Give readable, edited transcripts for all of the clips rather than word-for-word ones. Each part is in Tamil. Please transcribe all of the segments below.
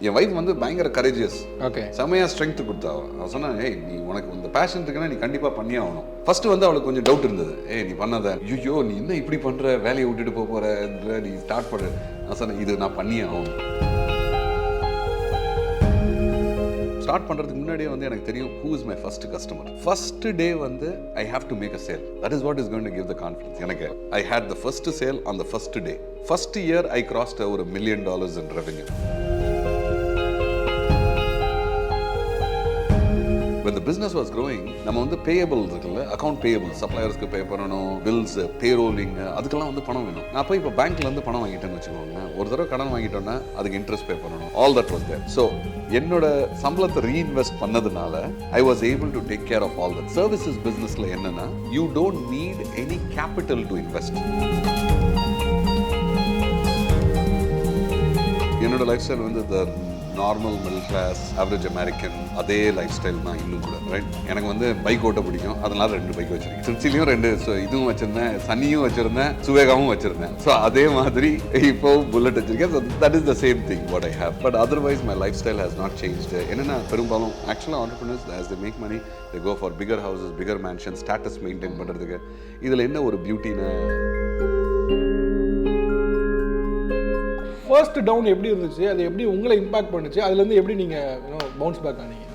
என் வைஃப் வந்து பயங்கர கரேஜியஸ். ஓகே. செமையாக ஸ்ட்ரென்த் கொடுத்தா. அவன் சொன்னா, ஏய் நீ உனக்கு இந்த பேஷன் இருக்குன்னா நீ கண்டிப்பாக பண்ணியே ஆகணும். ஃபர்ஸ்ட் வந்து அவளுக்கு கொஞ்சம் டவுட் இருந்தது. ஏய் நீ பண்ணாத, ஐயோ நீ என்ன இப்படி பண்ணுற, வேலையை விட்டுட்டு போகிற, நீ ஸ்டார்ட் பண்ணு. நான் சொன்னேன், இது நான் பண்ணியே ஆகணும். ஸ்டார்ட் பண்ணுறதுக்கு முன்னாடியே வந்து எனக்கு தெரியும் who is my first customer. First day வந்து I have to make a sale. That is what is going to give the confidence. எனக்கு I had the first sale on the first day. First year I crossed over $1 million in revenue. When the business was growing, நம்ம வந்து பேயபிள் இருக்குல்ல, அக்கௌண்ட் பேயபிள், சப்ளையர்ஸ்க்கு பே பண்ணணும், பில்ஸ், பேரோலிங், அதுக்கெல்லாம் வந்து பணம் வேணும். நான் போய் இப்போ பேங்க்ல இருந்து பணம் வாங்கிட்டேன்னு வச்சுக்கோங்க, ஒரு தடவை கடன் வாங்கிட்டோன்னா அதுக்கு இன்ட்ரெஸ்ட் பே பண்ணணும். All that was there. So என்னோட சம்பளத்தை ரீஇன்வெஸ்ட் பண்ணதுனால I was able to take care of all that. Services பிஸ்னஸ்ல என்னன்னா, you don't need any capital to invest. என்னோட லைஃப் ஸ்டைல் வந்து இந்த normal middle class average American அதே லைஃப் ஸ்டைல் தான் இன்னும் கூட. ரைட். எனக்கு வந்து பைக் ஓட்ட பிடிக்கும், அதனால 2 பைக் வச்சிருக்கேன். திருச்சிலையும் 2 இதுவும் வச்சிருந்தேன், சன்னியும் வச்சிருந்தேன், சுவேகாவும் வச்சிருந்தேன். ஸோ அதே மாதிரி இப்போ புல்லட் வச்சிருக்கேன். So that is the same thing what I have. But otherwise my life style has not changed. என்னென்னா பெரும்பாலும் ஆக்சுவலாக entrepreneurs as they make money they go for bigger houses, bigger mansions, status maintain பண்ணுறதுக்கு. இதில் என்ன ஒரு பியூட்டின்னு, ஃபர்ஸ்ட் டவுன் எப்படி இருந்துச்சு, அது எப்படி உங்களை இம்பாக்ட் பண்ணுச்சு, அதுலேருந்து எப்படி நீங்கள் பவுன்ஸ் பேக் ஆனீங்க?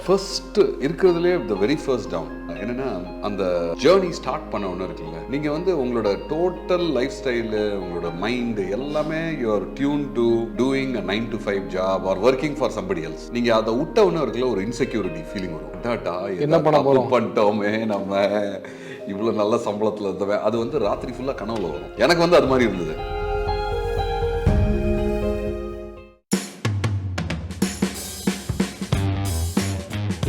ஃபர்ஸ்ட் இருக்கிறதுலே த வெரி ஃபர்ஸ்ட் டவுன் என்னன்னா, அந்த ஜேர்னி ஸ்டார்ட் பண்ண ஒன்று இருக்குல்ல, நீங்கள் வந்து உங்களோட டோட்டல் லைஃப் ஸ்டைலு, உங்களோட மைண்டு எல்லாமே you are tune to doing a 9 to 5 job are working for somebody else. நீங்கள் அதை விட்ட ஒன்று இருக்குல்ல, ஒரு இன்செக்யூரிட்டி ஃபீலிங் வரும். என்ன பண்ண போறோம், பண்ணிட்டோமே நம்ம, இவ்வளோ நல்ல சம்பளத்தில் இருந்தவன், அது வந்து ராத்திரி ஃபுல்லாக கனவுல வரும். எனக்கு வந்து அது மாதிரி இருந்தது.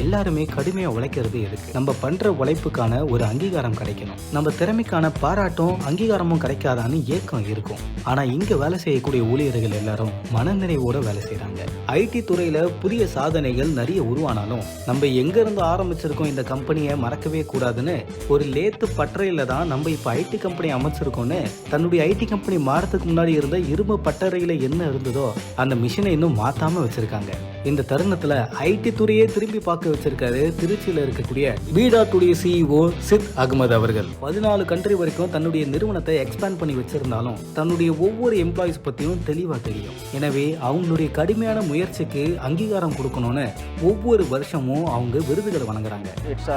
எல்லாருமே கடுமையாக உழைக்கிறது எதுக்கு? நம்ம பண்ற உழைப்புக்கான ஒரு அங்கீகாரம் கிடைக்கணும். நம்ம திறமைக்கான பாராட்டும் அங்கீகாரமும் கிடைக்காதான்னு ஏக்கம் இருக்கும். ஆனா இங்க வேலை செய்யக்கூடிய ஊழியர்கள் எல்லாரும் மனநிறைவோட வேலை செய்யறாங்க. ஐடி துறையில புதிய சாதனைகள் நிறைய உருவானாலும் நம்ம எங்க இருந்து ஆரம்பிச்சிருக்கோம் இந்த கம்பெனியை மறக்கவே கூடாதுன்னு ஒரு லேத்து பட்டறையில தான் நம்ம இப்ப ஐடி கம்பெனி அமைச்சிருக்கோம்னு தன்னுடைய ஐடி கம்பெனி மாறதுக்கு முன்னாடி இருந்த இரும்பு பட்டறையில என்ன இருந்ததோ அந்த மிஷினை இன்னும் மாத்தாம வச்சிருக்காங்க. இந்த தருணத்துல ஐடி துறையே திரும்பி பார்க்க வச்சிருக்காரு திருச்சியில இருக்கக்கூடிய VDart CEO சித் அகமது அவர்கள். 14 கண்ட்ரி வரைக்கும் தன்னுடைய நிறுவனத்தை எக்ஸ்பேண்ட் பண்ணி வச்சிருந்தாலும் தன்னுடைய ஒவ்வொரு எம்ப்ளாயிஸ் பத்தியும் தெளிவா தெரியும். எனவே அவங்களுடைய கடுமையான முயற்சிக்கு அங்கீகாரம் கொடுக்கணும்னு ஒவ்வொரு வருஷமும் அவங்க விருதுகளை வழங்குறாங்க. It's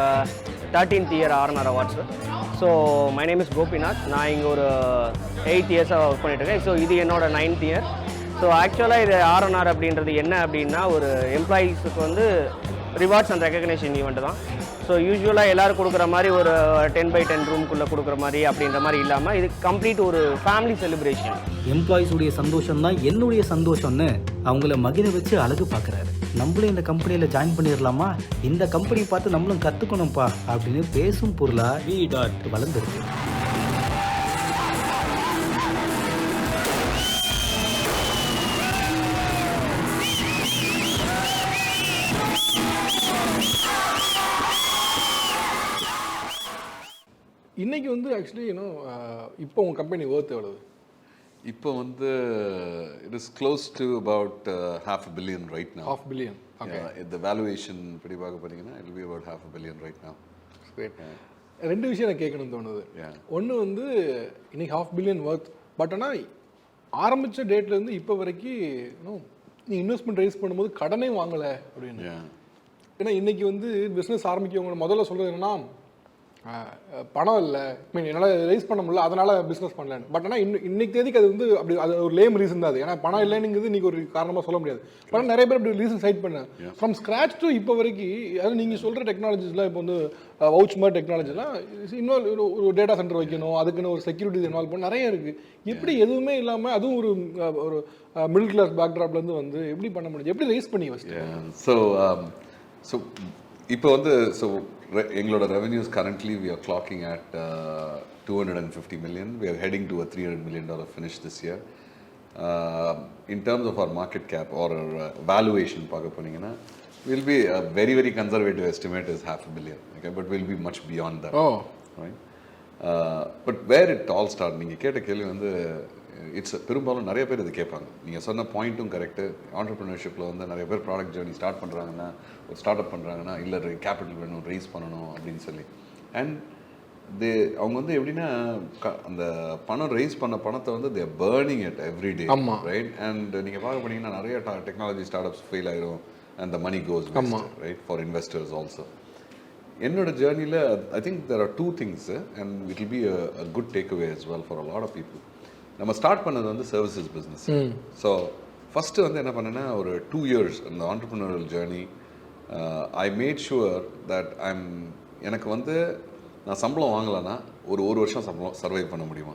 13th year R&R Awards. So my name is Gopinath. நான் இங்கே ஒரு 8 years ஒர்க் பண்ணிட்டு இருக்கேன். ஸோ இது என்னோட 9th year. ஸோ ஆக்சுவலாக இது R&R அப்படின்றது என்ன அப்படின்னா, ஒரு எம்ப்ளாயீஸுக்கு வந்து ரிவார்ட்ஸ் அண்ட் ரெகக்னேஷன் ஈவெண்ட் தான். ஸோ யூஸ்வலாக எல்லோரும் கொடுக்குற மாதிரி ஒரு 10x10 ரூம்குள்ளே கொடுக்குற மாதிரி அப்படின்ற மாதிரி இல்லாமல் இது கம்ப்ளீட் ஒரு ஃபேமிலி செலிப்ரேஷன். எம்ப்ளாயீஸுடைய சந்தோஷம் தான் என்னுடைய சந்தோஷம்னு அவங்கள மகிழ வச்சு அழகு பார்க்குறாரு. நம்மளும் இந்த கம்பெனியில் ஜாயின் பண்ணிடலாமா, இந்த கம்பெனி பார்த்து நம்மளும் கற்றுக்கணும்ப்பா அப்படின்னு பேசும் பொருளாக VDart வளர்ந்துருக்கு. இன்னைக்கு வந்து ஆக்சுவலி இப்போ உங்கள் கம்பெனி ஒர்த் எவ்வளவு? இப்போ வந்து it is close to about $500 million right now. $500 million. Okay. The valuation படி பார்க்க போனீங்கன்னா it will be about $500 million right now. Great. 2 விஷயம் நான் கேட்கணும்னு தோணுது. ஒன்று வந்து இன்னைக்கு $500 million ஒர்த், பட் ஆனால் ஆரம்பித்த டேட்லேருந்து இப்போ வரைக்கும் நீ இன்வெஸ்ட்மெண்ட் ரைஸ் பண்ணும்போது கடனே வாங்கலை அப்படின்னு. ஏன்னா இன்னைக்கு வந்து பிஸ்னஸ் ஆரம்பிக்கவங்க முதல்ல சொல்கிறது என்னன்னா, பணம் இல்லை, என்னால் ரைஸ் பண்ண முடியல அதனால் பிஸ்னஸ் பண்ணலன்னு. பட் ஆனால் இன்னைக்கு தேதிக்கு அது வந்து அப்படி அது ஒரு லேம் ரீசன் தான் அது. ஏன்னா பணம் இல்லைங்கிறது இன்றைக்கி ஒரு காரணமாக சொல்ல முடியாது. பட் நிறைய பேர் அப்படி ரீசன் சைட் பண்ணேன். ஃப்ரம் ஸ்க்ராச் டு இப்போ வரைக்கும் அது நீங்கள் சொல்கிற டெக்னாலஜிஸ்லாம் இப்போ வந்து வவுச் மாதிரி டெக்னாலஜிலாம் இன்னும் ஒரு டேட்டா சென்டர் வைக்கணும், அதுக்குன்னு ஒரு செக்யூரிட்டி இன்வால்வ் பண்ண நிறைய இருக்குது. எப்படி எதுவுமே இல்லாமல் அதுவும் ஒரு மிடில் கிளாஸ் பேக்ட்ராப்லேருந்து வந்து எப்படி பண்ண முடியும், எப்படி ரைஸ் பண்ணி வச்சு? ஸோ இப்போ வந்து எங்களோட revenues currently we are clocking at $250 million. We are heading to a $300 million finish this year. In terms of our market cap or valuation பார்க்க போனீங்கன்னா, will be a very very conservative estimate is $500 million. Okay, but we'll be much beyond that. Oh, right. But where it all started, நீங்கள் கேட்ட கேள்வி வந்து இட்ஸ் பெரும்பாலும் நிறைய பேர் இது கேட்பாங்க. நீங்கள் சொன்ன பாயிண்ட்டும் கரெக்டு. ஆண்டர்ப்ரினர்ஷிப்பில் வந்து நிறைய பேர் ப்ராடக்ட் ஜேர்னி ஸ்டார்ட் பண்ணுறாங்கன்னா, ஒரு ஸ்டார்ட் அப் பண்ணுறாங்கன்னா, இல்லை கேபிட்டல் வேணும், ரைஸ் பண்ணணும் அப்படின்னு சொல்லி. அண்ட் அவங்க வந்து எப்படின்னா அந்த பணம் ரைஸ் பண்ண பணத்தை வந்து they burning it every day, right? And நீங்கள் பார்க்க போனீங்கன்னா நிறைய டெக்னாலஜி ஸ்டார்ட் அப்ஸ் ஃபெயில் ஆயிரும் and the money goes right for investors also. என்னோட ஜேர்னியில் I think there are 2 things and it will be a good takeaway as well for a lot of people. நம்ம ஸ்டார்ட் பண்ணது வந்து சர்வீசஸ் பிஸ்னஸ். ஸோ ஃபஸ்ட்டு வந்து என்ன பண்ணேன்னா ஒரு 2 years இந்த entrepreneurial journey I made sure that எனக்கு வந்து நான் சம்பளம் வாங்கலைன்னா ஒரு வருஷம் சம்பளம் சர்வை பண்ண முடியுமா?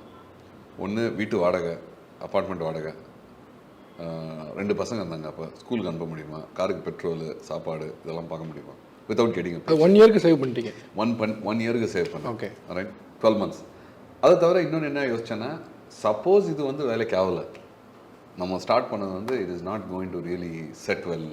ஒன்று வீட்டு வாடகை, அப்பார்ட்மெண்ட் வாடகை, 2 பசங்க இருந்தாங்க அப்போ, ஸ்கூலுக்கு அனுப்ப முடியுமா? காருக்கு பெட்ரோலு, சாப்பாடு இதெல்லாம் பார்க்க முடியுமா? வித்தவுட் கெட்டிங் 1 yearக்கு சேவ் பண்ணிட்டீங்க. 1 yearக்கு சேவ் பண்ணேன். Okay, right, 12 months. அதை தவிர இன்னொன்று என்ன யோசிச்சேன்னா, சப்போஸ் இது வந்து வேலைக்கு ஆகலை, நம்ம ஸ்டார்ட் பண்ணது வந்து it is not going to really set well.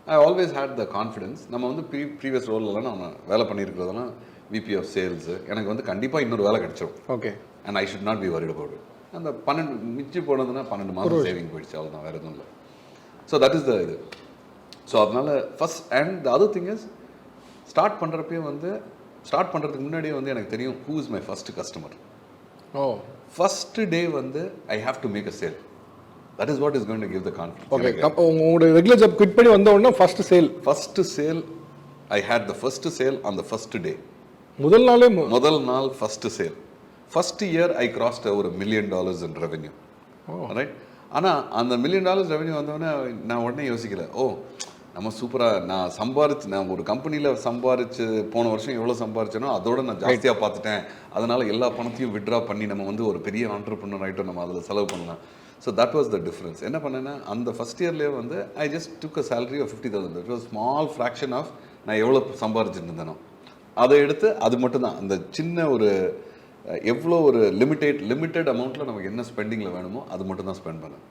I always had the confidence. நம்ம வந்து ப்ரீவியஸ் ரோலெலாம் நம்ம வேலை பண்ணியிருக்கிறதெல்லாம் விபி ஆஃப் சேல்ஸு, எனக்கு வந்து கண்டிப்பாக இன்னொரு வேலை கிடச்சிடும். Okay, and I should not B worried about it. அந்த 12 மிச்சி போனதுன்னா 12 மாதம் சேவிங் போயிடுச்சு, அவ்வளோதான், வேறு எதுவும் இல்லை. ஸோ தட் இஸ் த இது. ஸோ அதனால் first and the other thing is start பண்ணுறப்பையும் வந்து ஸ்டார்ட் பண்ணுறதுக்கு முன்னாடியே வந்து எனக்கு தெரியும் who is my first customer. First day வந்து I have to make a sale. That is what is going to give the confidence. Okay, உங்களோட ரெகுலர் ஜாப் குவிட் பண்ணி வந்த உடனே first sale I had the first sale on the first day. முதல் நாள் first sale. First year I crossed ஒரு $1 million in revenue, ரைட்? ஆனால் அந்த $1 million ரெவென்யூ வந்தோடனே நான் உடனே யோசிக்கல, நம்ம சூப்பராக நான் ஒரு கம்பெனியில் சம்பாரிச்சு போன வருஷம் எவ்வளோ சம்பாரிச்சேனோ அதோட நான் ஜாஸ்தியாக பார்த்துட்டேன், அதனால் எல்லா பணத்தையும் விட்ரா பண்ணி நம்ம வந்து ஒரு பெரிய ஆண்டர்ப்ரனர் ஆகிட்டோம், நம்ம அதில் செலவு பண்ணலாம். So that was the difference. என்ன பண்ணேன்னா அந்த ஃபஸ்ட் இயர்லேயே வந்து I just took a salary of 50,000. That was small fraction of நான் எவ்வளோ சம்பாரிச்சுட்டு இருந்தேனோ அதை எடுத்து அது மட்டும்தான் அந்த சின்ன ஒரு எவ்வளோ ஒரு லிமிட்டட் அமௌண்ட்டில் நமக்கு என்ன ஸ்பெண்டிங்கில் வேணுமோ அது மட்டும் தான் ஸ்பெண்ட் பண்ணேன்.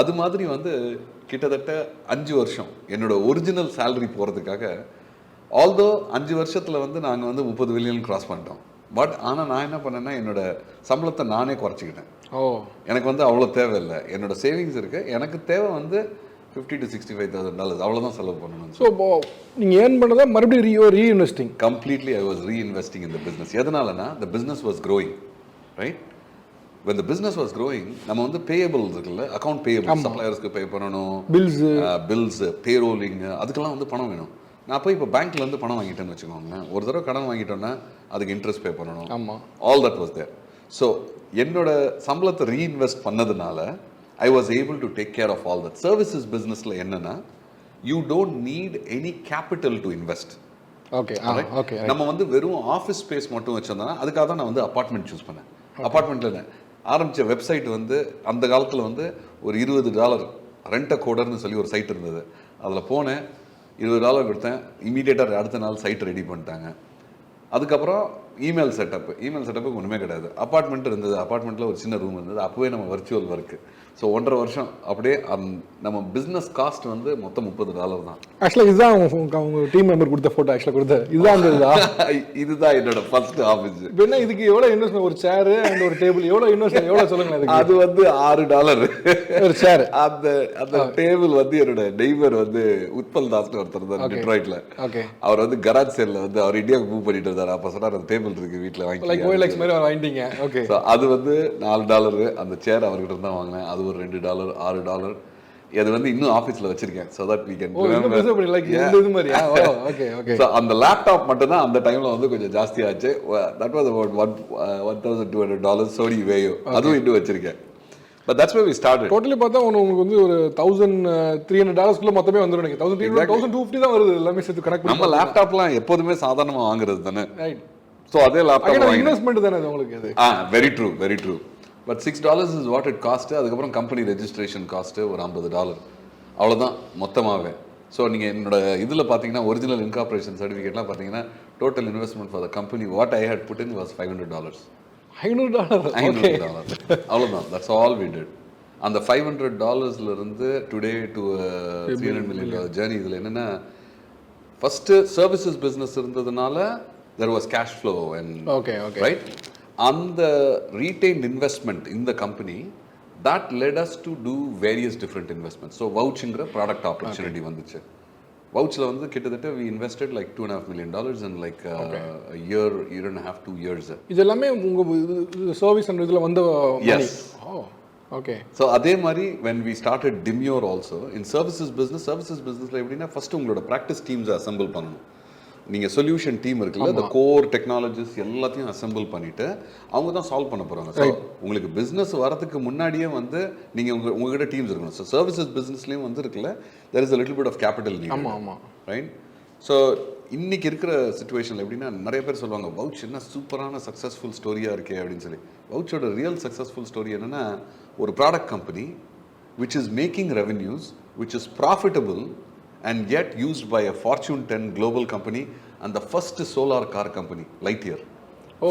அது மாதிரி வந்து கிட்டத்தட்ட 5 வருஷம் என்னோட ஒரிஜினல் சேலரி போகிறதுக்காக, ஆல்தோ 5 வருஷத்தில் வந்து நாங்கள் வந்து 30 மில்லியன் கிராஸ் பண்ணிட்டோம். பட் ஆனால் நான் என்ன பண்ணேன்னா என்னோட சம்பளத்தை நானே குறைச்சிக்கிட்டேன். எனக்கு வந்து அவ்வளோ தேவையில்லை, என்னோட சேவிங்ஸ் இருக்குது, எனக்கு தேவை வந்து $50,000 to $65,000 அவ்வளோதான் செலவு பண்ணணும். ஸோ நீங்கள் ஏர்ன் பண்ணதை மறுபடியும் reinvesting completely I was reinvesting in the business. எதனாலனா the business was growing, right? when the business was growing, நம்ம வந்து பேயபிள்ஸ் இருக்குல்ல, அக்கௌண்ட் பேயபிள்ஸ், சப்ளையர்ஸ்க்கு பே பண்ணணும், பில்ஸ், பேரோலிங், அதுக்கெல்லாம் வந்து பணம் வேணும். நான் போய் இப்போ பேங்க்லேருந்து பணம் வாங்கிட்டேன்னு வச்சுக்கோங்களேன், ஒரு தடவை கடன் வாங்கிட்டோன்னா அதுக்கு இன்ட்ரெஸ்ட் பே பண்ணணும். ஆமாம், all that was there. So என்னோட சம்பளத்தை ரீஇன்வெஸ்ட் பண்ணதுனால I was able to take care of all that. Services பிஸ்னஸில் என்னென்னா you don't need any capital to invest. Okay, நம்ம வந்து வெறும் ஆஃபீஸ் ஸ்பேஸ் மட்டும் வச்சிருந்தோம்னா அதுக்காக தான் நான் வந்து அப்பார்ட்மெண்ட் சூஸ் பண்ணேன். அப்பார்ட்மெண்ட்டில் ஆரம்பித்த வெப்சைட் வந்து அந்த காலத்தில் வந்து ஒரு $20 ரெண்ட் அ கோடர்னு சொல்லி ஒரு சைட் இருந்தது. அதில் போனேன், $20 கொடுத்தேன், இமீடியட்டாக அடுத்த நாள் சைட் ரெடி பண்ணிட்டாங்க. அதுக்கப்புறம் இமெயில் செட்டப்புக்கு ஒன்றுமே கிடையாது. அப்பார்ட்மெண்ட் இருந்தது, அப்பார்ட்மெண்ட்டில் ஒரு சின்ன ரூம் இருந்தது, அப்போவே நம்ம வர்ச்சுவல் ஒர்க்கு. ஸோ 1.5 வருஷம் அப்படியே நம்ம பிஸ்னஸ் காஸ்ட் வந்து மொத்தம் $30 தான். ஆக்சுவலாக இதுதான் அவங்க டீம் மெம்பர் கொடுத்த ஃபோட்டோ, ஆக்சுவலாக கொடுத்த இதுதான் என்னோட ஃபர்ஸ்ட் ஆஃபீஸ். என்ன இதுக்கு எவ்வளோ இன்வெஸ்ட், ஒரு சேரு அண்ட் ஒரு டேபிள், எவ்வளோ சொல்லுங்களேன்? அது வந்து $6 ஒரு சேர். அந்த டேபிள் வந்து என்னோட நெய்பர் வந்து உத்பல் தாஸ்னு ஒருத்தர் தான் டிட்ராய்ட்ல. ஓகே, அவர் வந்து கராஜ் சேல்ல வந்து அவர் இந்தியாவுக்கு மூவ் பண்ணிட்டு இருந்தார். அப்போ சொன்னார் அந்த டேபிள் இருக்கு வீட்டில் வாங்கிட்டீங்க. ஓகே, அது வந்து $4. அந்த சேர் அவர்கிட்ட இருந்தா வாங்கினேன். அது ஒரு $2, $6. அது வந்து இன்னும் ஆபீஸ்ல வச்சிருக்கேன். so that we can so அந்த லேப்டாப் மட்டும் தான் அந்த டைம்ல வந்து கொஞ்சம் ஜாஸ்தி ஆச்சு. that was about $1,200 சோடி வேயோ, அதுவும் இன்னும் வச்சிருக்கேன். but that's where we started. Totally பார்த்தா உங்களுக்கு வந்து ஒரு $1,300 குள்ள மொத்தமே வந்துரும். நீங்க 1,300 1,250 தான் வருது எல்லாமே சேர்த்து கனெக்ட் பண்ணி. நம்ம லேப்டாப்லாம் எப்போதுமே சாதாரணமா வாங்குறது தானே, ரைட்? சோ அதே லேப்டாப் இன்வெஸ்ட்மென்ட் தானே உங்களுக்கு அது. Very true. But $6 is what it cost. அதுக்கப்புறம் கம்பெனி ரெஜிஸ்ட்ரேஷன் காஸ்ட்டு ஒரு $50, அவ்வளோதான் மொத்தமாகவே. ஸோ நீங்கள் என்னோட இதில் பார்த்தீங்கன்னா ஒரிஜினல் இன்கார்பரேஷன் சர்டிஃபிகேட்லாம் பார்த்தீங்கன்னா total investment for the company what I had put in was $500. $500 அவ்வளோதான். That's all we did. அந்த $500 டுடே டு $300 million ஜேர்னி. இதில் என்னென்னா ஃபஸ்ட்டு சர்வீசஸ் பிஸ்னஸ் இருந்ததுனால there was cash flow and right, அந்த retained investment in the company that led us to do various different investments. So vouchங்கிற product opportunity வந்துச்சு. Vouchல வந்து கிட்டத்தட்ட we invested like $2.5 million in like a year and a half, 2 years. இது எல்லாமே உங்க சர்வீஸ் அண்ட் இதுல வந்த Yes. Oh, okay. So அதே மாதிரி when we started Demure also in services businessல எப்படின்னா ஃபர்ஸ்ட் உங்களோட practice teams assemble பண்ணணும். நீங்கள் சொல்யூஷன் டீம் இருக்குல்ல, இந்த கோர் டெக்னாலஜிஸ் எல்லாத்தையும் அசெம்பிள் பண்ணிவிட்டு அவங்க தான் சால்வ் பண்ண போகிறாங்க. ஸோ உங்களுக்கு பிஸ்னஸ் வரதுக்கு முன்னாடியே வந்து நீங்கள் உங்ககிட்ட டீம்ஸ் இருக்கணும். ஸோ சர்வீசஸ் பிஸ்னஸ்லேயும் வந்து இருக்குல்ல, there is a little bit of capital need. ஆமாம், ரைட். ஸோ இன்றைக்கி இருக்கிற சுச்சுவேஷனில் எப்படின்னா நிறைய பேர் சொல்லுவாங்க வவுச் என்ன சூப்பரான சக்ஸஸ்ஃபுல் ஸ்டோரியாக இருக்கே அப்படின்னு சொல்லி. வவுச்சோட ரியல் சக்ஸஸ்ஃபுல் ஸ்டோரி என்னென்னா, ஒரு product company which is making revenues, which is profitable and yet used by a Fortune 10 global company and the first solar car company, Lightyear.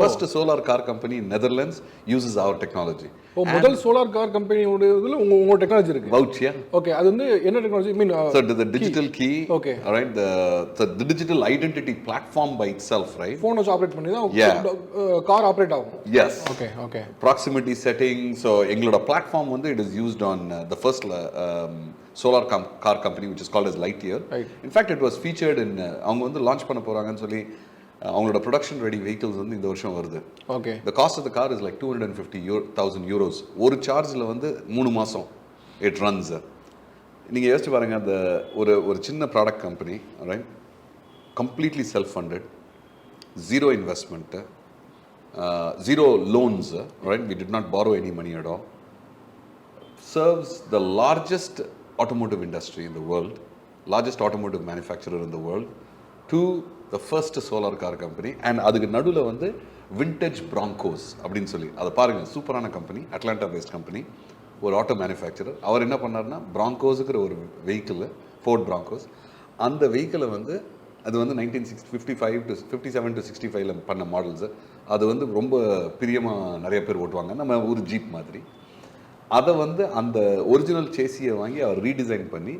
First solar car company in Netherlands uses our technology. முதல் சோலார் கார் கம்பெனியோட இதுல உங்க டெக்னாலஜி இருக்கு. Vouch, yeah. Okay, அது வந்து என்ன technology? I mean so the digital key. Okay. All right, the digital identity platform by itself, right? Phone வச்சு ஆபரேட் பண்ணி தான் கார் ஆபரேட் ஆகும். Yes. Okay. Proximity setting. So எங்களோட platform வந்து it is used on the first solar car company which is called as Lightyear. Right. In fact it was featured in அவங்க வந்து லான்ச் பண்ண போறாங்கன்னு சொல்லி அவங்களோட ப்ரொடக்ஷன் ரெடி வெஹிக்கிள்ஸ் வந்து இந்த வருஷம் வருது. Okay. The cost of the car is like 250,000 euros. ஒரு சார்ஜில் வந்து 3 மாதம் இட் ரன்ஸ். நீங்கள் யோசிச்சு பாருங்க, அந்த ஒரு சின்ன product company, right, completely self funded, zero investment, zero loans, right, we did not borrow any money at all, serves the largest automotive industry in the world, largest automotive manufacturer in the world, to the first solar car company. And அதுக்கு நடுவில் வந்து விண்டேஜ் பிராங்கோஸ் அப்படின்னு சொல்லி, அதை பாருங்கள், சூப்பரான கம்பெனி, அட்லாண்டா பேஸ்ட் கம்பெனி, ஒரு ஆட்டோ மேனுஃபேக்சரர். அவர் என்ன பண்ணார்னா, பிராங்கோஸுங்கிற ஒரு வெஹிக்கிள், ஃபோர்ட் பிராங்கோஸ், அந்த வெஹிக்கிளை வந்து அது வந்து 1955 to 57 to 65 பண்ண மாடல்ஸு. அது வந்து ரொம்ப பிரியமாக நிறைய பேர் ஓட்டுவாங்க, நம்ம ஒரு ஜீப் மாதிரி. அதை வந்து அந்த ஒரிஜினல் சேசியை வாங்கி அவர் ரீடிசைன் பண்ணி,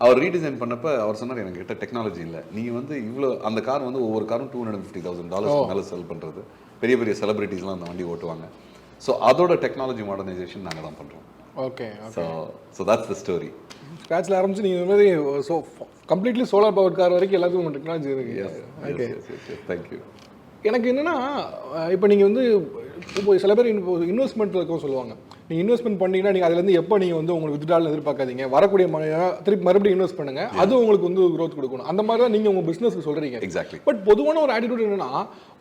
அவர் ரீடிசைன் பண்ணப்போ அவர் சொன்னார், எனக்கு கிட்ட டெக்னாலஜி இல்லை, நீங்கள் வந்து இவ்வளோ, அந்த கார் வந்து ஒவ்வொரு காரும் $250,000 மேலே செல் பண்ணுறது, பெரிய பெரிய செலிபிரிட்டிஸ்லாம் அந்த வண்டி ஓட்டுவாங்க. ஸோ அதோட டெக்னாலஜி மாடர்னைசேஷன் நாங்கள் தான் பண்ணுறோம். Okay. So that's the story. ஸ்க்ராட்சில் ஆரம்பிச்சு நீங்கள் இந்த மாதிரி so completely solar power car வரைக்கும் எல்லாத்துக்கும் உங்கள் டெக்னாலஜி இருக்குது. Okay, thank you. எனக்கு என்னென்னா, இப்போ நீங்கள் வந்து இப்போ சில பேர் இன்வெஸ்ட்மெண்ட் இருக்கும் சொல்லுவாங்க. நீங்கள் இன்வெஸ்ட்மெண்ட் பண்ணிங்கன்னா நீங்கள் அதுலேருந்து எப்போ நீங்கள் வந்து உங்களுக்கு வித்ட்ரால் எதிர்பார்க்காதீங்க, வரக்கூடிய திருப்பி மறுபடியும் இன்வெஸ்ட் பண்ணுங்கள், அது உங்களுக்கு வந்து க்ரோத் கொடுக்கணும். அந்த மாதிரி தான் நீங்கள் உங்கள் பிஸ்னஸ்க்கு சொல்கிறீங்க. எக்ஸாக்ட்லி. பட் பொதுவான ஒரு ஆட்டிடியூட் என்னென்னா,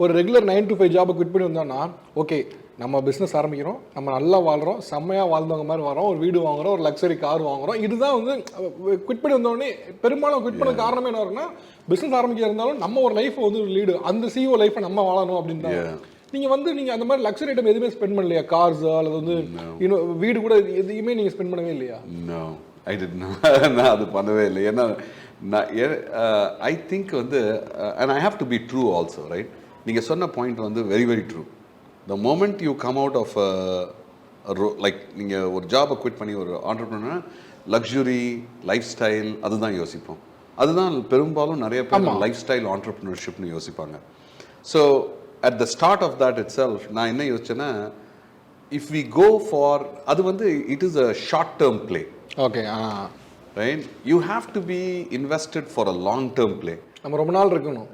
ஒரு ரெகுலர் 9 to 5 ஜாபை குவிட் பண்ணி வந்தோம்னா, ஓகே நம்ம பிஸ்னஸ் ஆரம்பிக்கிறோம், நம்ம நல்லா வாழ்கிறோம், செம்மையாக வாழ்ந்தவங்க மாதிரி வரோம், ஒரு வீடு வாங்குகிறோம், ஒரு லக்ஸரி கார் வாங்குகிறோம், இதுதான் வந்து குவிட் பண்ணி வந்தோடனே பெரும்பாலும் குவிட் பண்ண காரணமே என்ன இருக்குன்னா, பிஸ்னஸ் ஆரம்பிக்க இருந்தாலும் நம்ம ஒரு லைஃப்பை வந்து லீடு, அந்த சிஓ லைஃப்பை நம்ம வாழணும் அப்படின்னு தான். நீங்கள் அந்த மாதிரி லக்ஸரி ஐட்டம் எதுவுமே ஸ்பெண்ட் பண்ணலையா? கார்ஸ் அல்லது வந்து இன்னும் வீடு கூட எதையுமே நீங்கள் ஸ்பெண்ட் பண்ணவே இல்லையா? No, I did not. நான் அது பண்ணவே இல்லை. ஏன்னா ஐ திங்க் வந்து, and I have to be true also, right. நீங்கள் சொன்ன பாயிண்ட் வந்து very very true. The moment you come out of like, நீங்கள் ஒரு ஜாபை குவிட் பண்ணி ஒரு ஆண்டர்ப்ரனர், லக்ஸுரி லைஃப் ஸ்டைல் அதுதான் யோசிப்போம். அதுதான் பெரும்பாலும் நிறைய பேர் லைஃப் ஸ்டைல் ஆண்டர்ப்ரனர்ஷிப்னு யோசிப்பாங்க. So at the start of that itself, நான் என்ன யோசிச்சேன்னா, if we go for, அது வந்து it is a short term play. Okay. Right? You have to be invested for a long term play. நம்ம ரொம்ப நாள் இருக்கணும்.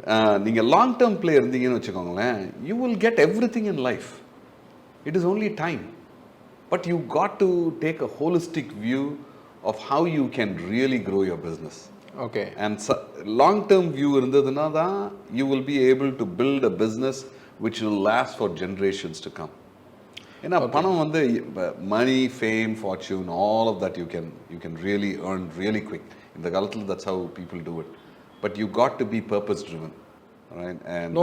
நீங்கள் லாங் டேர்ம் பிளே இருந்தீங்கன்னு வச்சுக்கோங்களேன், you will get everything in life. It is only time. But you got to take a holistic view of how you can really grow your business. Okay. And long term view இருந்ததுன்னா தான் you will be able to build a business which will last for generations to come. ஏன்னா பணம் வந்து money, fame, fortune, all of that you can really earn really quick. இந்த காலத்தில் that's how people do it. But you got to be purpose driven, right? And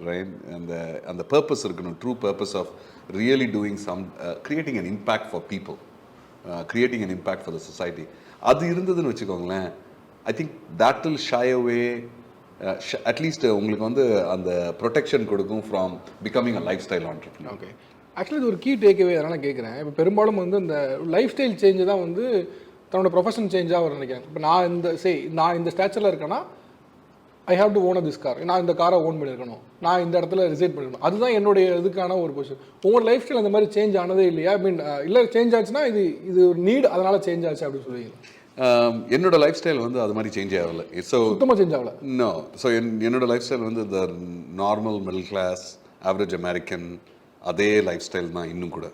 right, and the purpose இருக்கணும், true purpose of really doing some creating an impact for people, creating an impact for the society. அது இருந்ததுன்னு வச்சுக்கோங்களேன், I think that will shy away, at least உங்களுக்கு வந்து அந்த ப்ரொடெக்ஷன் கொடுக்கும் from becoming a lifestyle entrepreneur. Okay. Actually இது ஒரு கீ டேக்அவே, அதனால் கேட்குறேன். இப்போ பெரும்பாலும் வந்து இந்த லைஃப் ஸ்டைல் சேஞ்சு தான் வந்து தன்னோட ப்ரொஃபஷன் சேஞ்சாக வர நினைக்கிறேன். இப்போ நான் இந்த ஸ்டாச்சரில் இருக்கேன்னா ஐ have to own this car, நான் இந்த காரை ஓன் பண்ணியிருக்கணும், நான் இந்த இடத்துல ரிசைட் பண்ணிருக்கணும், அதுதான் என்னுடைய இதுக்கான ஒரு பொசிஷன். உங்களோட லைஃப் ஸ்டைல் அந்த மாதிரி சேஞ்ச் ஆனதே இல்லையா? ஐ மீன் இல்லை சேஞ்ச் ஆச்சுன்னா இது ஒரு நீட் அதனால சேஞ்ச் ஆச்சு அப்படின்னு சொல்லுவீங்க? என்னோட லைஃப் ஸ்டைல் வந்து அது மாதிரி சேஞ்ச் ஆகலை. ஸோ சுத்தமாக சேஞ்ச் ஆகலை. நோ. ஸோ என்னோட லைஃப் ஸ்டைல் வந்து இந்த normal middle class average American அதே லைஃப் ஸ்டைல் தான் இன்னும் கூட.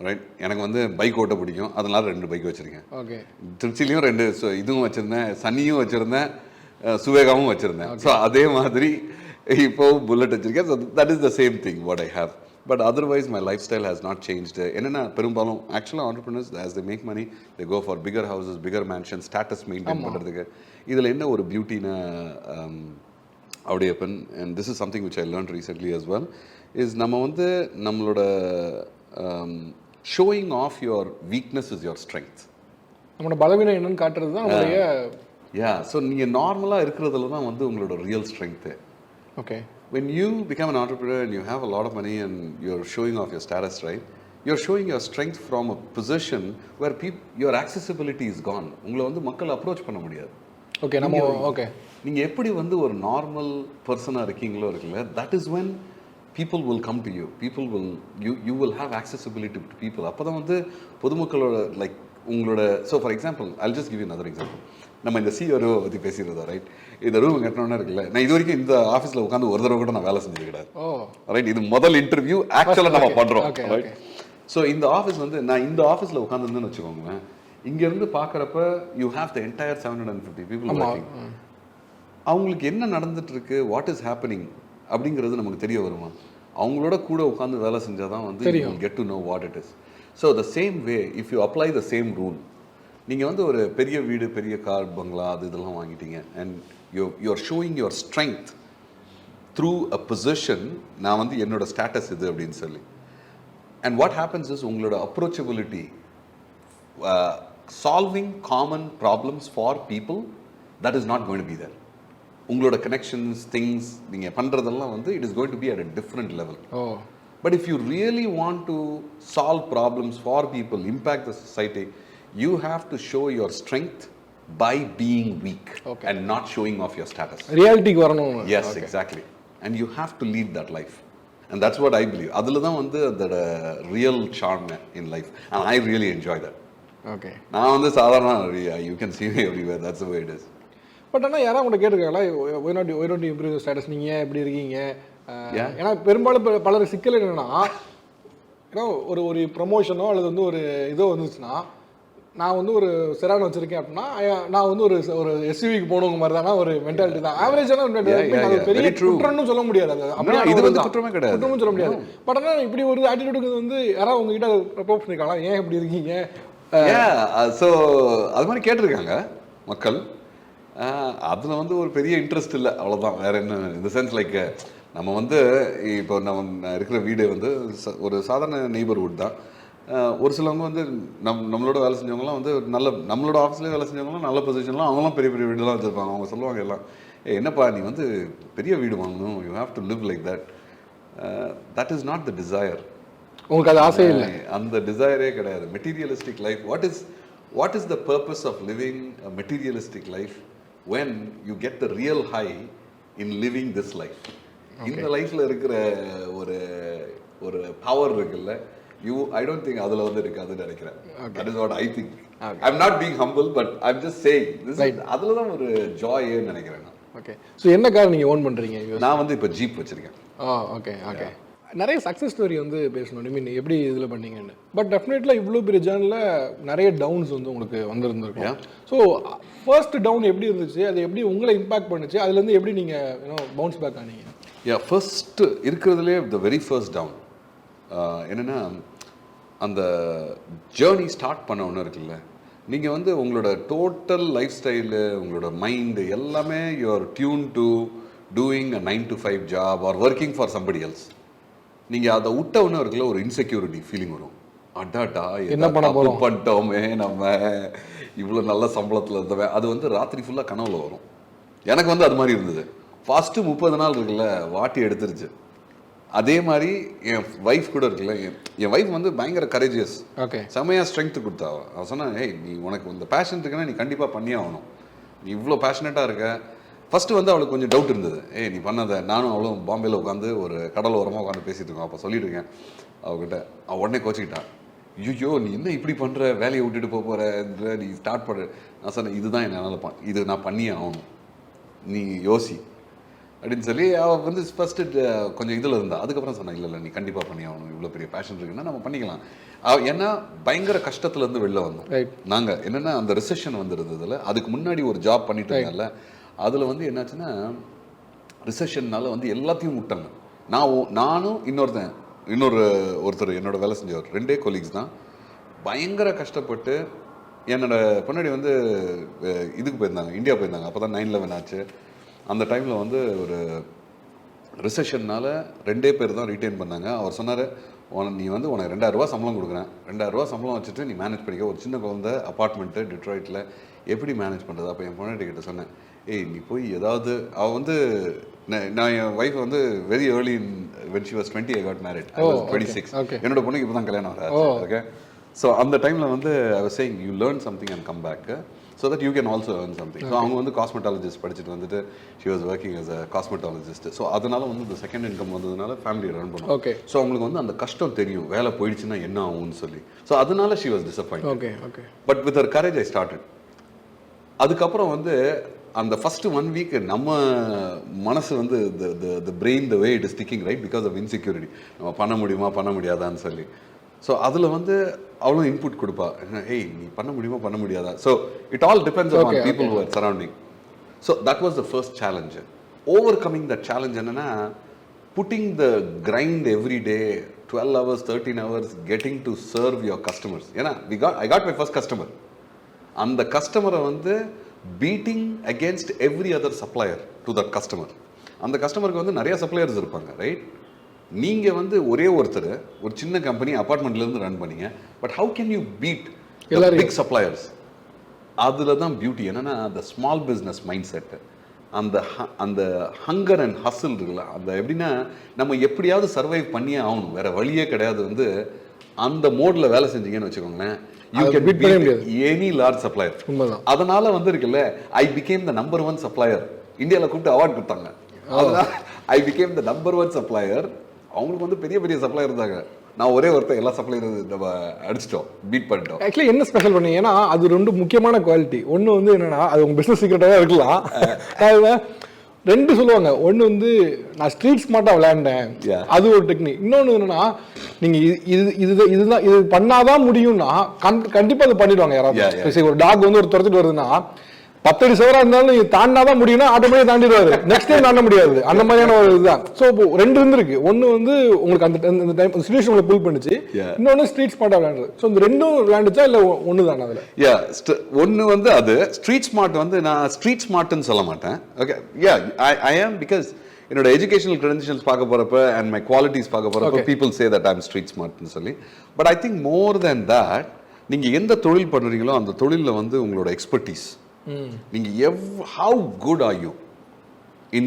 ரைட். எனக்கு வந்து பைக் ஓட்ட பிடிக்கும், அதனால 2 பைக் வச்சுருக்கேன். ஓகே. திருச்சிலையும் 2 இதுவும் வச்சுருந்தேன், சன்னியும் வச்சுருந்தேன், சுவேகாவும் வச்சுருந்தேன். ஸோ அதே மாதிரி இப்போ புல்லட் வச்சுருக்கேன். So that is the same thing what I have. But otherwise my life style has not changed. என்னென்னா பெரும்பாலும் ஆக்சுவலாக entrepreneurs as they make money they go for bigger houses, bigger mansions, status maintain பண்ணுறதுக்கு. இதில் என்ன ஒரு பியூட்டினா அப்படியப்பன், and this is something which I learned recently as well, is நம்ம வந்து நம்மளோட showing off your weakness is your strength. நம்மளோட பலவீனம் என்னன்னு காட்டுறது தான் நம்மளுடைய ஸோ நீங்கள் நார்மலாக இருக்கிறதுல தான் வந்து உங்களோட real strength. Okay. When you become an entrepreneur and you have a lot of money and you're showing off your status, right? You're showing your strength from a position where your accessibility is gone. உங்களை வந்து மக்கள் அப்ரோச் பண்ண முடியாது. ஓகே. நம்ம ஓகே. நீங்கள் எப்படி வந்து ஒரு நார்மல் பர்சனாக இருக்கீங்களோ இருக்குல்ல, that is when people will come to you. People will you will have accessibility to people. அப்போ தான் வந்து பொதுமக்களோட லைக் உங்களோட. So for example I'll just give you another example. நம்ம இந்த CRORE பற்றி பேசிடுறதா, ரைட்? இந்த ரூம் கட்டணும்னா இருக்குல்ல, நான் இது வரைக்கும் இந்த ஆஃபீஸில் உட்காந்து ஒரு தடவை கூட நான் வேலை செஞ்சது கிடையாது. ரைட். இது முதல் இன்டர்வியூ ஆக்சுவலாக நம்ம பண்ணுறோம். ரைட். ஸோ இந்த ஆஃபீஸ் வந்து நான் இந்த ஆஃபீஸில் உட்காந்துருந்தேன்னு வச்சுக்கோங்களேன், இங்கேருந்து பார்க்குறப்ப you have the entire 750 people working. அவங்களுக்கு என்ன நடந்துட்டு இருக்கு, வாட் இஸ் ஹேப்பனிங் அப்படிங்கிறது நமக்கு தெரிய வருமா? அவங்களோட கூட உட்காந்து வேலை செஞ்சால் தான் வந்து you get to know what it is. So the same way if you apply the same rule, நீங்கள் வந்து ஒரு பெரிய வீடு, பெரிய கார், பங்களா, அது இதெல்லாம் வாங்கிட்டீங்க, and you're showing your strength through a position. நான் வந்து என்னோட ஸ்டேட்டஸ் இது அப்படின்னு சொல்லி. அண்ட் வாட் ஹேப்பன்ஸ் இஸ் உங்களோட approachability, solving common problems for people, that is not going to be there. உங்களோட கனெக்ஷன்ஸ், திங்ஸ் நீங்கள் பண்ணுறதெல்லாம் வந்து it is going to be at a different level. But if you really want to solve problems for people, impact the society, you have to show your strength by being weak and not showing off your status. Reality ku varanum. Yes, exactly. And you have to lead that life. And that's what I believe. Adula dhaan vandu the real charm in life, and I really enjoy that. Okay. நான் வந்து சாதாரண you can see me everywhere. That's the way it is. But ஆனால் யாராவது உங்களை கேட்டிருக்காங்களா, why not you improve your status, நீங்கள் எப்படி இருக்கீங்க? ஏன்னா பெரும்பாலும் பலர் சிக்கல் என்னென்னா, ஏன்னா ஒரு ப்ரமோஷனோ அல்லது வந்து ஒரு இதோ வந்துச்சுன்னா, நான் வந்து ஒரு செரான் வச்சிருக்கேன் அப்படின்னா நான் வந்து ஒரு எஸ்யூவிக்கு போனவங்க மாதிரி தானே ஒரு மென்டாலிட்டி தான். ஆவரேஜான பெரிய குற்றம்னு சொல்ல முடியாது. அது அப்படியே இது வந்து குற்றமே கிடையாது, குற்றமும் சொல்ல முடியாது. பட் ஆனால் இப்படி ஒரு ஆட்டிடியூடுக்கு வந்து யாராவது உங்ககிட்ட ப்ரப்போஸ் பண்ணிருக்காங்களா, ஏன் இப்படி இருக்கீங்க? ஸோ அது மாதிரி கேட்டிருக்காங்க மக்கள். அதில் வந்து ஒரு பெரிய இன்ட்ரெஸ்ட் இல்லை, அவ்வளோதான். வேற என்ன, இந்த சென்ஸ் லைக் நம்ம வந்து இப்போ நம்ம இருக்கிற வீடு வந்து ஒரு சாதாரண நெய்பர்ஹுட் தான். ஒரு சிலவங்க வந்து நம்மளோட வேலை செஞ்சவங்கலாம் வந்து நம்மளோட ஆஃபீஸ்லேயே வேலை செஞ்சவங்களாம் நல்ல பொசிஷன்லாம், அவங்களாம் பெரிய பெரிய வீடுலாம் வச்சுருப்பாங்க. அவங்க சொல்லுவாங்க எல்லாம், என்னப்பா நீ வந்து பெரிய வீடு வாங்கணும், you have to live like that. That is not the desire. உங்களுக்கு அது ஆசை இல்லை, அந்த டிசையரே கிடையாது. Materialistic life, what is the purpose of living a materialistic life when you get the real high in living this life? இந்த லைஃப்பில் இருக்கிற ஒரு பவர் இருக்குல்ல, I don't think அதில் வந்து இருக்காதுன்னு நினைக்கிறேன். That is what I think. I'm not being humble, but I'm just saying அதில் தான் ஒரு ஜாய்ன்னு நினைக்கிறேன் நான். ஓகே. ஸோ என்ன கார் நீங்கள் ஓன் பண்ணுறீங்க? நான் வந்து இப்போ ஜீப் வச்சுருக்கேன். ஓகே. நிறைய சக்ஸஸ் ஸ்டோரி வந்து பேசணும், ஐ மீன் எப்படி இதில் பண்ணீங்கன்னு. பட் டெஃபினெட்லாம் இவ்வளோ பெரிய ஜேர்னில் நிறைய டவுன்ஸ் வந்து உங்களுக்கு வந்திருந்துருக்கும். ஸோ ஃபர்ஸ்ட் டவுன் எப்படி இருந்துச்சு, அது எப்படி உங்களை இம்பாக்ட் பண்ணுச்சு, அதுலேருந்து எப்படி நீங்கள் பவுன்ஸ் பேக் ஆனீங்க? ஃபர்ஸ்ட் இருக்கிறதுலே த வெரி ஃபர்ஸ்ட் டவுன் என்னென்னா, அந்த ஜேர்னி ஸ்டார்ட் பண்ண ஒன்று இருக்குல்ல, நீங்கள் வந்து உங்களோட டோட்டல் லைஃப் ஸ்டைலு, உங்களோட மைண்டு எல்லாமே you are tune to doing a 9 to 5 job are working for somebody else. நீங்கள் அதை விட்ட ஒன்று இருக்குல்ல, ஒரு இன்செக்யூரிட்டி ஃபீலிங் வரும். அடாட்டா என்ன பண்ணிட்டோமே, நம்ம இவ்வளோ நல்ல சம்பளத்தில் இருந்தவன், அது வந்து ராத்திரி ஃபுல்லாக கனவுல வரும். எனக்கு வந்து அது மாதிரி இருந்தது. ஃபஸ்ட்டு 30 நாள் இருக்குல்ல, வாட்டி எடுத்துருச்சு. அதே மாதிரி என் ஒய்ஃப் கூட இருக்குல்ல, என் ஒய்ஃப் வந்து பயங்கர கரேஜியஸ். ஓகே. செமையாக ஸ்ட்ரென்த் கொடுத்தா. அவன் சொன்னான், ஏய் நீ உனக்கு இந்த பேஷன் இருக்குன்னா நீ கண்டிப்பாக பண்ணியே ஆகணும், நீ இவ்வளோ பேஷனேட்டாக இருக்க, ஃபஸ்ட்டு வந்து அவளுக்கு கொஞ்சம் டவுட் இருந்தது. நீ பண்ணாத, நானும் அவளும் பாம்பேயில் உட்காந்து ஒரு கடல் ஓரமாக உட்காந்து பேசிகிட்டு இருக்கோம். அப்போ சொல்லியிருக்கேன் அவகிட்ட. அவள் உடனே கோச்சிக்கிட்டான். ஐயோ நீ என்ன இப்படி பண்ணுற, வேலையை விட்டுட்டு போகிற, நீ ஸ்டார்ட் பண்ண. நான் சொன்னேன் இதுதான் என்னால் இது நான் பண்ணியே ஆகணும், நீ யோசி அப்படின்னு சொல்லி அவள் வந்து ஃபஸ்ட்டு கொஞ்சம் இதில் இருந்தா. அதுக்கப்புறம் சொன்னேன் இல்லை நீ கண்டிப்பாக பண்ணி ஆகணும், இவ்வளோ பெரிய பேஷன் இருக்குன்னா நம்ம பண்ணிக்கலாம். ஏன்னா பயங்கர கஷ்டத்துலேருந்து வெளில வந்தோம் நாங்கள். என்னென்னா அந்த ரிசெஷன் வந்துருந்ததில் அதுக்கு முன்னாடி ஒரு ஜாப் பண்ணிட்டு இருந்தால அதில் வந்து என்னாச்சுன்னா ரிசெஷன்னால வந்து எல்லாத்தையும் விட்டாங்க. நானும் ஒருத்தர் என்னோட வேலை செஞ்சவர், 2 கொலீக்ஸ் தான். பயங்கர கஷ்டப்பட்டு என்னோட பின்னாடி வந்து இதுக்கு போயிருந்தாங்க, இந்தியா போயிருந்தாங்க. அப்போ தான் 9/11 ஆச்சு. அந்த டைமில் வந்து ஒரு ரிசெஷன்னால் 2 பேர் தான் ரீட்டைன் பண்ணாங்க. அவர் சொன்னார், நீ வந்து உனக்கு 2000 ரூபா சம்பளம் கொடுக்குறேன், 2000 ரூபா சம்பளம் வச்சுட்டு நீ மேனேஜ் பண்ணிக்க. ஒரு சின்ன குழந்தை, அப்பார்ட்மெண்ட்டு டிட்ராய்ட்டில், எப்படி மேனேஜ் பண்ணுறது? அப்போ என் பொண்ணாட்டி கிட்ட சொன்னேன், நீ போய் ஏதாவது. அவள் வந்து நான் என் ஒய்ஃப் வந்து very early when she was 20 I got married. I was 26. என்னோட பொண்ணுக்கு இப்போ தான் கல்யாணம் ஆகுது. ஓகே, ஸோ அந்த டைமில் வந்து I was saying you learn something and come back so that you can also earn something. So அவங்க வந்து காஸ்மெட்டாலஜிஸ்ட் படிச்சுட்டு வந்துட்டு she was working as a cosmetologist. So அதனால வந்து இந்த செகண்ட் இன்கம் வந்ததுனால ஃபேமிலி ரன் பண்ணுவோம். ஓகே, ஸோ அவங்களுக்கு வந்து அந்த கஷ்டம் தெரியும், வேலை போயிடுச்சுன்னா என்ன ஆகும்னு சொல்லி. ஸோ அதனால she was disappointed. Okay okay, but with her courage I started. அதுக்கப்புறம் வந்து அந்த ஃபர்ஸ்ட் 1 வீக் நம்ம மனசு வந்து the brain the way it is ticking right because of insecurity. நம்ம பண்ண முடியுமா பண்ண முடியாதான்னு சொல்லி. ஸோ அதில் வந்து அவ்வளோ இன்புட் கொடுப்பா. நீ பண்ண முடியுமா பண்ண முடியாதா. So it all depends on people who are surrounding. So that was the first challenge. Overcoming that challenge என்னன்னா putting the grind every day 12 hours 13 hours getting to serve your customers. ஏன்னா I got my first customer. அந்த கஸ்டமரை வந்து beating against every other supplier to that customer. அந்த கஸ்டமருக்கு வந்து நிறைய சப்ளையர்ஸ் இருப்பாங்க, ரைட்? நீங்கள் வந்து ஒரே ஒருத்தர் ஒரு சின்ன கம்பெனி அப்பார்ட்மெண்ட்லேருந்து ரன் பண்ணீங்க. But how can you beat big suppliers? அதில் தான் பியூட்டி. என்னென்னா அந்த ஸ்மால் பிஸ்னஸ் மைண்ட் செட்டு, அந்த ஹங்கர் அண்ட் ஹசில் இருக்குல்ல, அந்த எப்படின்னா நம்ம எப்படியாவது சர்வைவ் பண்ணியே ஆகணும், வேற வழியே கிடையாது. வந்து அந்த மோட்ல வேலை செஞ்சீங்கன்னு வச்சுக்கோங்களேன், you can beat any large supplier. அதனால வந்து இருக்குல்ல, I became the number 1 supplier. இந்தியாவில் கூப்பிட்டு அவார்ட் கொடுத்தாங்க. அதனால I became the number 1 supplier. அவங்களுக்கு வந்து பெரிய பெரிய சப்ளையர் இருந்தாங்க. நான் ஒரே ஒருத்தர் எல்லா சப்ளையர் நம்ம அடிச்சிட்டோம், பீட் பண்ணிட்டோம். ஆக்சுவலி என்ன ஸ்பெஷல் பண்ணீங்க? ஏன்னா அது 2 முக்கியமான குவாலிட்டி. ஒன்று வந்து என்னன்னா அது உங்க பிசினஸ் சீக்ரெட்டாக இருக்கலாம். 2 சொல்லுவாங்க. ஒன்று வந்து நான் ஸ்ட்ரீட் ஸ்மார்ட்டாக விளையாண்டேன், அது ஒரு டெக்னிக். இன்னொன்று என்னன்னா நீங்க இதுதான் இது பண்ணாதான் முடியும்னா கண்டிப்பா அதை பண்ணிடுவாங்க யாராவது. ஒரு டாக் வந்து ஒரு துரத்துட்டு வருதுன்னா 10 அடி சவரா இருந்தாலும் நீங்க தாண்டாதான் முடியும்னா ஆட்டோமேட்டிக் தாண்டிடுவாரு, நெக்ஸ்ட் டைம் தாண்ட முடியாது. அந்த மாதிரியான ஒரு இதுதான். ஸோ இப்போ 2 இருந்திருக்கு. ஒன்று வந்து உங்களுக்கு அந்த டைம் சிச்சுவேஷன் உங்களுக்கு புல் பண்ணுச்சு, இன்னொன்று ஸ்ட்ரீட் ஸ்மார்ட்டாக விளையாடுறது. ஸோ இந்த 2ம் விளையாண்டுச்சா இல்லை ஒன்று தானே அதில்? ஒன்று வந்து அது ஸ்ட்ரீட் ஸ்மார்ட் வந்து நான் ஸ்ட்ரீட் ஸ்மார்ட்னு சொல்ல மாட்டேன். ஓகே, ஐ ஆம், பிகாஸ் என்னோட எஜுகேஷனல் கிரெடென்ஷியல்ஸ் பார்க்க போறப்ப அண்ட் மை குவாலிட்டிஸ் பார்க்க போறப்ப people say that I am street ஸ்மார்ட்னு சொல்லி. But I think more than that, நீங்க எந்த தொழில் பண்றீங்களோ அந்த தொழிலில் வந்து உங்களோட எக்ஸ்பர்டீஸ், நீங்க how good are you in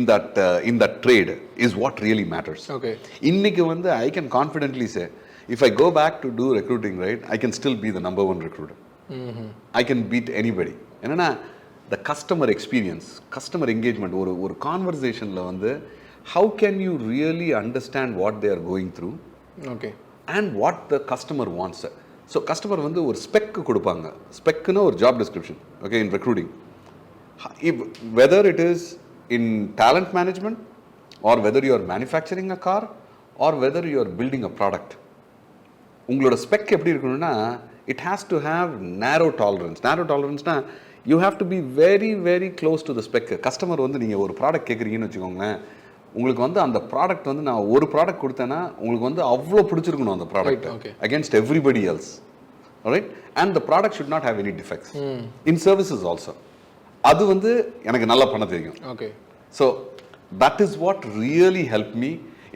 that trade is what really matters. Okay, இன்னைக்கு வந்து I can confidently say if I go back to do recruiting, right, I can still be the number 1 recruiter. I can beat anybody. என்னன்னா the customer experience, customer engagement, ஒரு கான்வர்சேஷன்ல வந்து how can you really understand what they are going through, okay, and what the customer wants. So customer வந்து ஒரு ஸ்பெக் கொடுப்பாங்க. ஸ்பெக்குன்னு ஒரு job description, okay, in recruiting. Whether it is in talent management or whether you are manufacturing a car or whether you are building a product, உங்களோட ஸ்பெக் எப்படி இருக்கணும்னா it has to have narrow tolerance. Narrow டாலரன்ஸ்னா you have to be very very close to the spec. Customer வந்து நீங்கள் ஒரு ப்ராடக்ட் கேட்குறீங்கன்னு வச்சுக்கோங்களேன், உங்களுக்கு வந்து அந்த ப்ராடக்ட் வந்து நான் ஒரு ப்ராடக்ட் கொடுத்தேன்னா உங்களுக்கு வந்து அவ்வளோ பிடிச்சிருக்கணும் அந்த product against everybody else, right? And the product should not have any defects. In services also அது வந்து எனக்கு நல்லா பண்ண தெரியும். Okay, so that is what really help me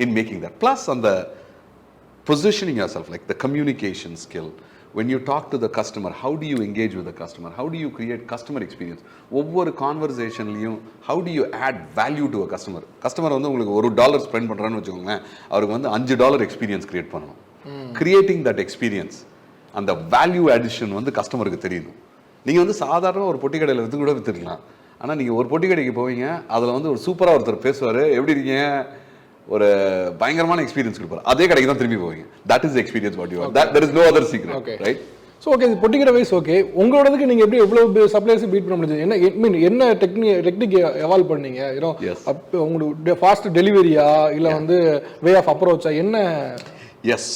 in making that. Plus அந்த positioning yourself, like the communication skill. when you talk to the customer, how do you engage with the customer, how do you create customer experience? ஒவ்வொரு கான்வர்சேஷன்லையும் how do you add value to a customer? Customer வந்து உங்களுக்கு $1 ஸ்பெண்ட் பண்ணுறான்னு வச்சுக்கோங்க, அவருக்கு வந்து $5 எக்ஸ்பீரியன்ஸ் கிரியேட் பண்ணணும். கிரியேட்டிங் தட் எக்ஸ்பீரியன்ஸ், அந்த வேல்யூ அடிஷன் வந்து கஸ்டமருக்கு தெரியணும். நீங்கள் வந்து சாதாரண ஒரு பொட்டி கடையில் விற்று கூட விற்றுருக்கலாம், ஆனால் நீங்கள் ஒரு பொட்டி கடைக்கு போவீங்க, அதில் வந்து ஒரு சூப்பராக ஒருத்தர் பேசுவார், எப்படி இருக்கீங்க, ஒரு பயங்கரமான எக்ஸ்பீரியன்ஸ் கொடுப்பாரு. அதே கடைக்கு தான் திரும்பி போவீங்க. That is experience what you want. there is no other secret, right? So okay, இது பொட்டிக்கிற வைஸ் ஓகே. உங்களோடதுக்கு நீங்கள் எப்படி எவ்வளோ சப்ளைஸ் பீட் பண்ண முடிஞ்சது? என்ன மீன் என்ன டெக்னிக் எவால்வ் பண்ணீங்க? யூனோ உங்களோட ஃபாஸ்ட் டெலிவரியா இல்லை வந்து வே ஆஃப் அப்ரோச்சா என்ன? Yes,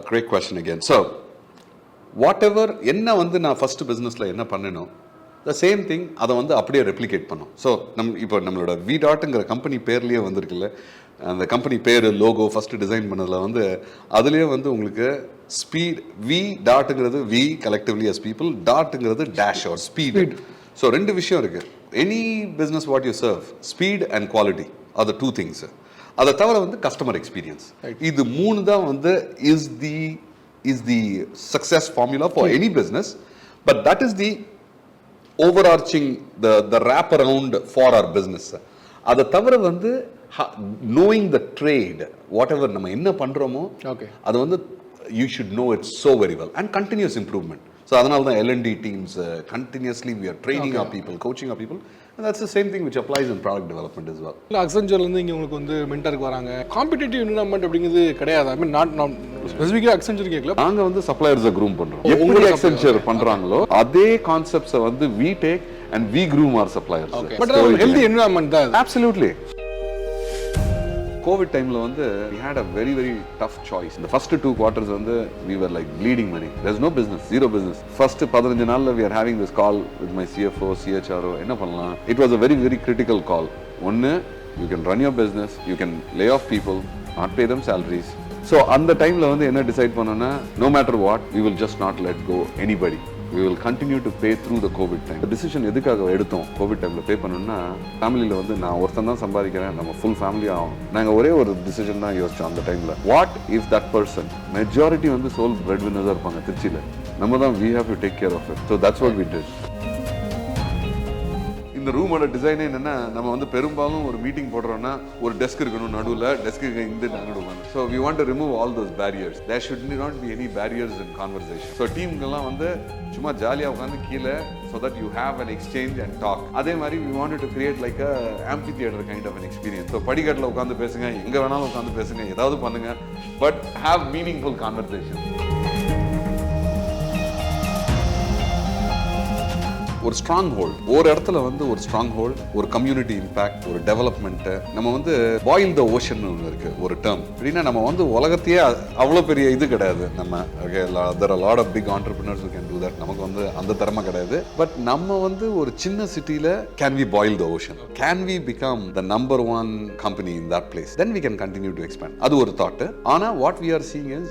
great question again. So whatever என்ன வந்து நான் ஃபர்ஸ்ட் பிஸ்னஸில் என்ன பண்ணணும், த சேம் திங் அதை வந்து அப்படியே ரெப்ளிகேட் பண்ணோம். ஸோ இப்போ நம்மளோட VDartங்கிற கம்பெனி பேர்லேயே வந்துருக்குல்ல, அந்த கம்பெனி பேர் லோகோ ஃபஸ்ட்டு டிசைன் பண்ணதில் வந்து அதுலேயே வந்து உங்களுக்கு ஸ்பீட், VDartங்கிறது வி கலெக்டிவ்லி அஸ் பீப்புள், டாட்ங்கிறது டேஷ் ஆர் ஸ்பீட். ஸோ ரெண்டு விஷயம் இருக்குது. Any business what you serve, speed and quality are the two things. அதை தவிர வந்து கஸ்டமர் எக்ஸ்பீரியன்ஸ், இது மூணு தான் வந்து is the success formula for any business. But that is the overarching the wrap around for our business. அதை தவிர வந்து knowing the trade, whatever நம்ம என்ன பண்றோமோ அது வந்து you should know it so very well, and continuous improvement. So அதனால தான் L&D teams continuously we are training our people, coaching our people, and that's the same thing which applies in product development as well. அக்சென்ச்சர்லேருந்து இங்கே உங்களுக்கு வந்து மென்டருக்கு வராங்க. காம்படிட்டிவ் என்விரான்மெண்ட் அப்படிங்கிறது கிடையாது. ஐ மீன் நாட் ஸ்பெசிஃபிக்காக அக்சென்ச்சர் கேட்கல, நாங்கள் வந்து சப்ளையர்ஸை க்ரூம் பண்ணுறோம். எப்படி அக்சென்ச்சர் பண்ணுறாங்களோ அதே கான்செப்ட்ஸை வந்து we take and we groom our suppliers. But அது ஹெல்தி என்விரான்மெண்ட் தான். Absolutely. கோவிட் டைமில் வந்து we had a very very tough choice. இந்த first 2 quarters வந்து we were like bleeding money. There's no business, zero business. First 15 நாள்ல we are having this call with my CFO, CHRO. என்ன பண்ணலாம்? It was a very very critical call. ஒன்று, you can run your business, you can lay off people, not pay them salaries. So அந்த டைமில் வந்து என்ன டிசைட் பண்ணோன்னா, no matter what, we will just not let go anybody. We will continue to pay through the COVID time. The decision எதுக்காக எடுத்தோம் கோவிட் டைமில் பே பண்ணணும்னா, ஃபேமிலியில் வந்து நான் ஒருத்தன் தான் சம்பாதிக்கிறேன், நம்ம ஃபுல் ஃபேமிலி ஆகும். நாங்கள் ஒரே ஒரு டிசிஷன் தான் யோசிச்சோம் அந்த டைமில். What if that person, majority வந்து சோல் பிரெட் வின்னர்ஸாக இருப்பாங்க திருச்சியில், நம்ம தான் we have to take care of it. So that's what we did. இந்த ரூமோட டிசைனே என்னன்னா, நம்ம வந்து பெரும்பாலும் ஒரு மீட்டிங் போடுறோம்னா ஒரு டெஸ்க் இருக்கணும், நடுவில் டெஸ்க்கு இந்த நடுவாங்க. So we want to remove all those barriers. There should not be any barriers in conversation. So டீமுக்கெல்லாம் வந்து சும்மா ஜாலியாக உட்காந்து கீழே, so that you have an exchange and talk. அதே மாதிரி we want to create like a amphitheatre kind of an experience. So படிக்கட்டில் உட்காந்து பேசுங்க, எங்கே வேணாலும் உட்காந்து பேசுங்க, ஏதாவது பண்ணுங்க, பட் ஹேவ் மீனிங்ஃபுல் கான்வர்சேஷன். ஒரு ஸ்ட்ராங் ஹோல்ட், ஒரு இடத்துல வந்து ஒரு ஸ்ட்ராங் ஹோல்ட், ஒரு கம்யூனிட்டி இம்பேக்ட், ஒரு டெவலப்மெண்ட்டு. நம்ம வந்து பாயில் த ஓஷன் ஒன்று இருக்கு ஒரு டேர்ம். அப்படின்னா நம்ம வந்து உலகத்தையே அவ்வளோ பெரிய இது கிடையாது. நம்ம there are a lot of big entrepreneurs who can do that. நமக்கு வந்து அந்த திறமை கிடையாது. பட் நம்ம வந்து ஒரு சின்ன சிட்டியில் can we boil the ocean? Can we become the number one company in that place? Then we can continue to expand. அது ஒரு தாட். ஆனால் what we are seeing is